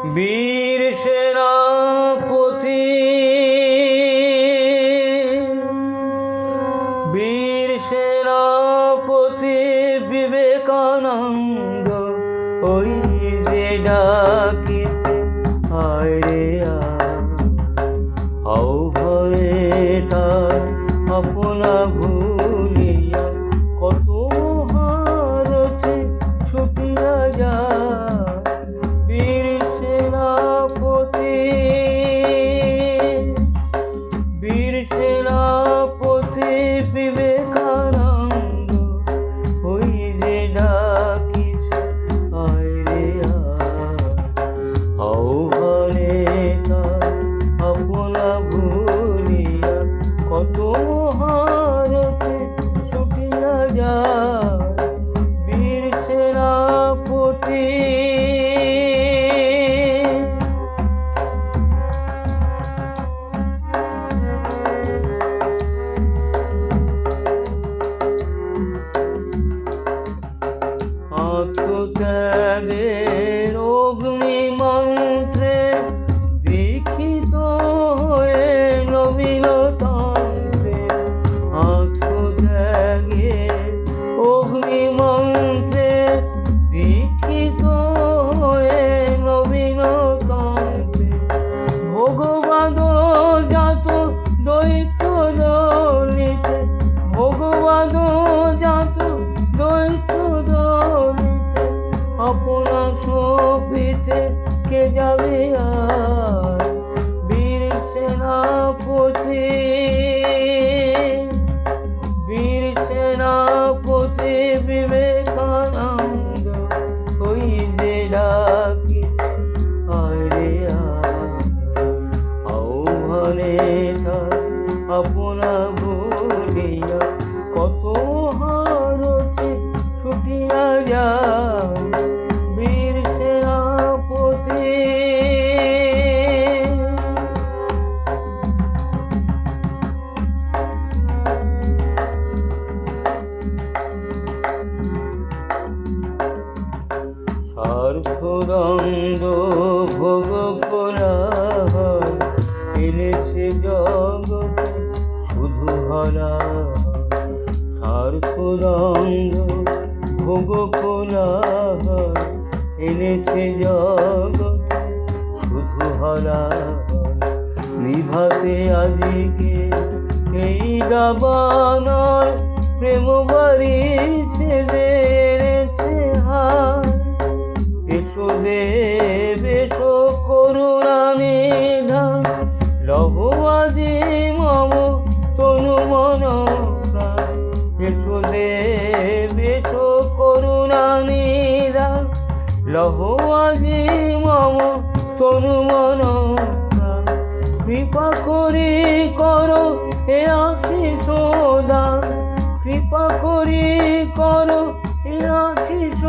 বীর সেনাপতি বীর সেনাপতি বিবেকানন্দ ওই যে ডাকিছে আয় রে আও ভরে তার আপনা ভুলিয়া কত হারছে ছুটিয়া যা বীর সেনাপতি বীর সেনাপতি বিবেকানন্দ ওই যে ডাকিছে আয় রে আও ভরে তার আপনা ভুলিয়া কত হারতে ছুটিয়া যা বীর সেনাপতি আত্মত্যাগের অগ্নি মন্ত্রে দীক্ষিত হয়ে নবীনতন্ত্রে আত্মত্যাগের অগ্নি মন্ত্রে দীক্ষিত হয়ে নবীনতন্ত্রে ভগবাদ জাত দৈত্য দলিতে ভগবাদ জাত দৈত্য দলিতে আপনা সপিতে কে যাবে আর বীর সেনাপতি বীর সেনাপতি বিবেকানন্দ ওই যে ডাকি আয় রে আও ভরে তার আপনা ভুলিয়া কত হারছে ছুটিয়া যা বীর সেনাপতি স্বার্থদ্বন্দ্ব ভোগ কোলাহল এনেছে জগতে শুধু হলা স্বার্থদ্বন্দ্ব ভোগ কোলাহল এনেছে জগতে শুধু হলা নিভাতে আজকে এই দাবানল প্রেম বাড়ি সেদেছে হার এসো দেব এসো করুণা নিধান লহ আজি মম তনু মন প্রাণ এসো দেব এসো করুণা নিধান লহ আজি মম তনু মন প্রাণ কৃপা করি করো এ আশিস দান কৃপা করি করো এ আশিস